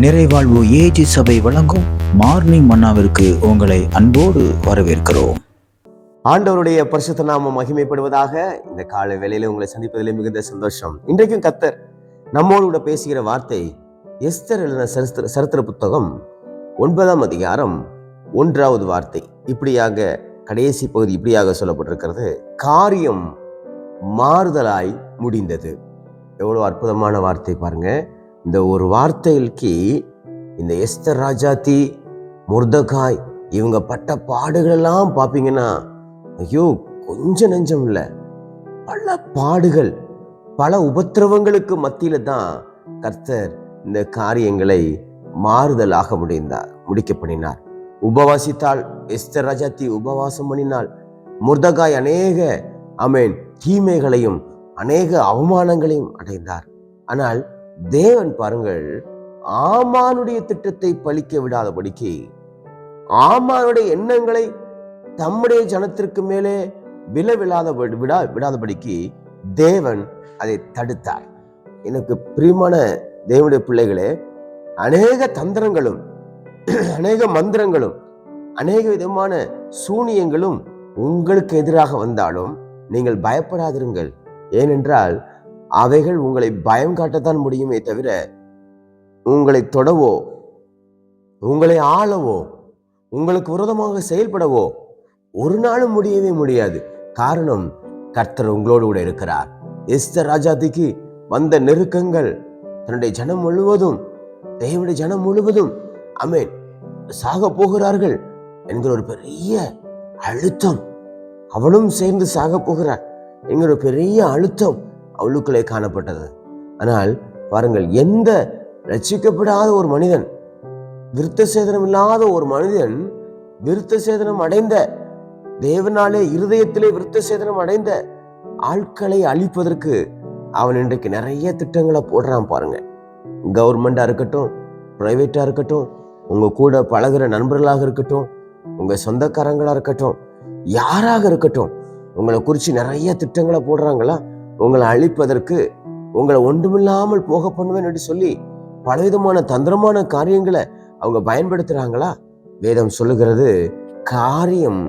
நிறைவாழ்வு AG சபை வழங்கும் morning மன்னாவிற்கு உங்களை அன்போடு வரவேற்கிறோம். ஆண்டவருடைய பரிசுத்த நாமம் மகிமைப்படுவதாக. இந்த காலை வேளையில உங்களை சந்திப்பதிலே மிகுந்த சந்தோஷம். இன்றைக்கும் கர்த்தர் நம்மோடு கூட பேசுகிற வார்த்தை எஸ்தர் எழுதின சரித்திர புத்தகம் 9ஆம் அதிகாரம் 1வது வார்த்தை. இப்படியாக கடைசி பகுதி இப்படியாக சொல்லப்பட்டிருக்கிறது: காரியம் மாறுதலாய் முடிந்தது. எவ்வளவு அற்புதமான வார்த்தை பாருங்க. இந்த ஒரு வார்த்தைக்கு இந்த எஸ்தர் ராஜாத்தி, மொர்தெகாய் இவங்க பட்ட பாடுகள் எல்லாம் பார்ப்பீங்கன்னா, ஐயோ கொஞ்சம் நெஞ்சம் இல்லை, பல பாடுகள், பல உபத்திரவங்களுக்கு மத்தியில தான் கர்த்தர் இந்த காரியங்களை மாறுதலாக முடிக்க பண்ணினார். உபவாசித்தாள் எஸ்தர் ராஜாத்தி, உபவாசம் பண்ணினாள். மொர்தெகாய் அநேக தீமைகளையும் அநேக அவமானங்களையும் அடைந்தார். ஆனால் தேவன் பாருங்கள், ஆமானுடைய திட்டத்தை பலிக்க விடாதபடிக்கு, ஆமானுடைய எண்ணங்களை தம்முடைய ஜனத்திற்கு மேலே விடாதபடிக்கு தேவன் அதை தடுத்தார். எனக்கு பிரியமான தேவனுடைய பிள்ளைகளே, அநேக தந்திரங்களும் அநேக மந்திரங்களும் அநேக விதமான சூனியங்களும் உங்களுக்கு எதிராக வந்தாலும் நீங்கள் பயப்படாதிருங்கள். ஏனென்றால் அவைகள் உங்களை பயம் காட்டத்தான் முடியுமே தவிர உங்களை தொடவோ, உங்களை ஆளவோ, உங்களுக்கு விரோதமாக செயல்படவோ ஒரு நாளும் முடியவே முடியாது. காரணம், கர்த்தர் உங்களோடு கூட இருக்கிறார். எஸ்தர் ராஜாத்திக்கு வந்த நெருக்கங்கள், தன்னுடைய ஜனம் முழுவதும், தேவனுடைய ஜனம் முழுவதும் சாக போகிறார்கள் என்கிற ஒரு பெரிய அழுத்தம், அவளும் சேர்ந்து சாக போகிறார் என்கிற ஒரு பெரிய அழுத்தம் அவளுக்குள்ளே காணப்பட்டது. ஆனால் பாருங்கள், எந்த ரட்சிக்கப்படாத ஒரு மனிதன், விருத்த சேதனம் இல்லாத ஒரு மனிதன், விருத்த சேதனம் அடைந்த, தேவனாலே இருதயத்திலே விருத்த சேதனம் அடைந்த ஆட்களை அழிப்பதற்கு அவன் இன்றைக்கு நிறைய திட்டங்களை போடுறான் பாருங்க. கவர்மெண்டா இருக்கட்டும், பிரைவேட்டா இருக்கட்டும், உங்க கூட பழகிற நண்பர்களாக இருக்கட்டும், உங்க சொந்தக்காரங்களா இருக்கட்டும், யாராக இருக்கட்டும், உங்களை குறித்து நிறைய திட்டங்களை போடுறாங்களா? உங்களை அழிப்பதற்கு, உங்களை ஒன்றுமில்லாமல் போக பண்ணுவேன் என்று சொல்லி பலவிதமான தந்திரமான காரியங்களை அவங்க பயன்படுத்துறாங்களா? வேதம் சொல்லுகிறது, காரியம்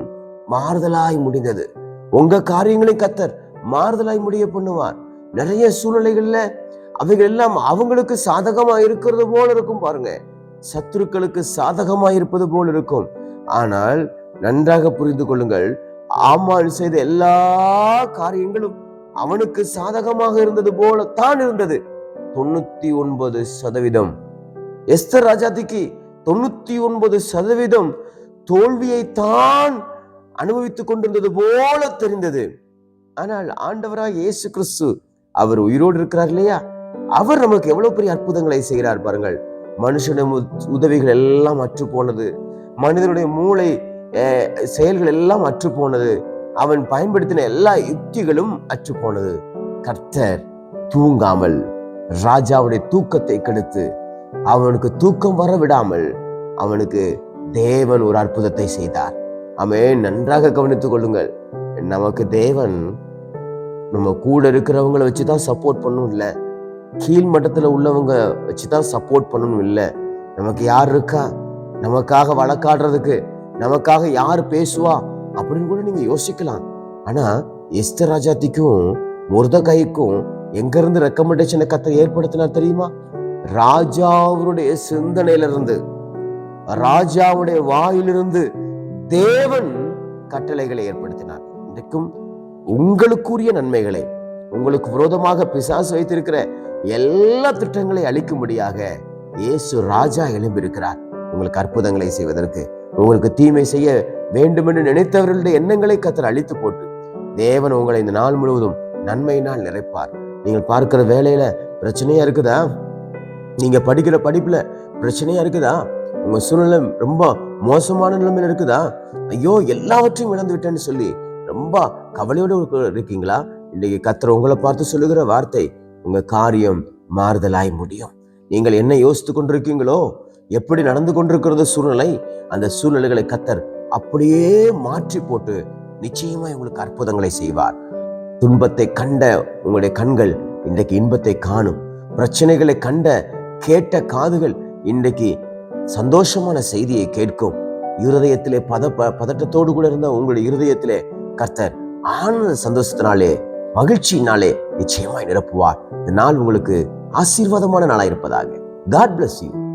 மாறுதலாய் முடிந்தது. உங்க காரியங்களை கர்த்தர் மாறுதலாய் முடிய பண்ணுவார். நிறைய சூழ்நிலைகள்ல அவைகள் எல்லாம் அவங்களுக்கு சாதகமா இருக்கிறது போல இருக்கும் பாருங்க, சத்துருக்களுக்கு சாதகமா இருப்பது போல் இருக்கும். ஆனால் நன்றாக புரிந்து கொள்ளுங்கள், ஆமான் செய்த எல்லா காரியங்களும் அவனுக்கு சாதகமாக இருந்தது போல தான் இருந்தது. 99% எஸ்தர் ராஜாத்திக்கு 99% தோல்வியை தான் அனுபவித்துக் கொண்டிருந்தது போல தெரிந்தது. ஆனால் ஆண்டவராக இயேசு கிறிஸ்து, அவர் உயிரோடு இருக்கிறார் இல்லையா? அவர் நமக்கு எவ்வளவு பெரிய அற்புதங்களை செய்கிறார் பாருங்கள். மனுஷனுடைய உதவிகள் எல்லாம் அற்று போனது, மனிதனுடைய மூளை செயல்கள் எல்லாம் அற்று போனது, அவன் பயன்படுத்தின எல்லா யுக்திகளும் அற்று போனது. கர்த்தர் தூங்காமல் ராஜாவுடைய தூக்கத்தை கெடுத்து, அவனுக்கு தூக்கம் வர விடாமல் அவனுக்கு தேவன் ஒரு அற்புதத்தை செய்தார். நன்றாக கவனித்துக் கொள்ளுங்கள். நமக்கு தேவன் நம்ம கூட இருக்கிறவங்களை வச்சுதான் சப்போர்ட் பண்ணணும் இல்லை, கீழ் மட்டத்துல உள்ளவங்க வச்சுதான் சப்போர்ட் பண்ணணும் இல்லை. நமக்கு யார் இருக்கா நமக்காக வழக்காடுறதுக்கு? நமக்காக யார் பேசுவா அப்படின்னு கூட நீங்க யோசிக்கலாம். ஆனா எஸ்தர் ராஜாத்திக்கும் மொர்தெகாய்க்கும் எங்க இருந்து ரெக்கமெண்டேஷனை கர்த்தர் ஏற்படுத்தினார் தெரியுமா? ராஜாவுடைய சிந்தனையிலிருந்து, ராஜாவுடைய வாயிலிருந்து தேவன் கட்டளைகளை ஏற்படுத்தினார். இன்றைக்கும் உங்களுக்குரிய நன்மைகளை, உங்களுக்கு விரோதமாக பிசாசு வைத்திருக்கிற எல்லா திட்டங்களை அழிக்கும்படியாக இயேசு ராஜா எழும்பியிருக்கிறார். உங்களுக்கு அற்புதங்களை செய்வதற்கு, உங்களுக்கு தீமை செய்ய வேண்டும் என்று நினைத்தவர்களுடைய எண்ணங்களை கர்த்தர் அழித்து போட்டு தேவன் உங்களை இந்த நாள் முழுவதும் நன்மையினால் நிறைப்பார். நீங்கள் பார்க்கிற வேலையில பிரச்சனையா இருக்குதா? நீங்க படிக்கிற படிப்புல பிரச்சனையா இருக்குதா? உங்க சூழ்நிலை ரொம்ப மோசமான நிலைமையில இருக்குதா? ஐயோ எல்லாவற்றையும் இழந்து விட்டேன்னு சொல்லி ரொம்ப கவலையோடு இருக்கீங்களா? இன்னைக்கு கர்த்தர் உங்களை பார்த்து சொல்லுகிற வார்த்தை, உங்க காரியம் மாறுதலாய் முடியும். நீங்கள் என்ன யோசித்து கொண்டிருக்கீங்களோ, எப்படி நடந்து கொண்டிருக்கிறது சூழ்நிலை, அந்த சூழ்நிலைகளை கர்த்தர் அப்படியே மாற்றி போட்டு நிச்சயமா உங்களுக்கு அற்புதங்களை செய்வார். துன்பத்தை கண்ட உங்களுடைய கண்கள் இன்றைக்கு இன்பத்தை காணும். பிரச்சனைகளை கண்ட கேட்ட காதுகள் இன்றைக்கு சந்தோஷமான செய்தியை கேட்கும் இருதயத்திலே பதட்டத்தோடு கூட இருந்த உங்களுடைய இருதயத்திலே கர்த்தர் ஆனந்த சந்தோஷத்தினாலே மகிழ்ச்சியினாலே நிச்சயமாய் நிரப்புவார். இந்த நாள் உங்களுக்கு ஆசீர்வாதமான நாளாக இருப்பதாக. God bless you.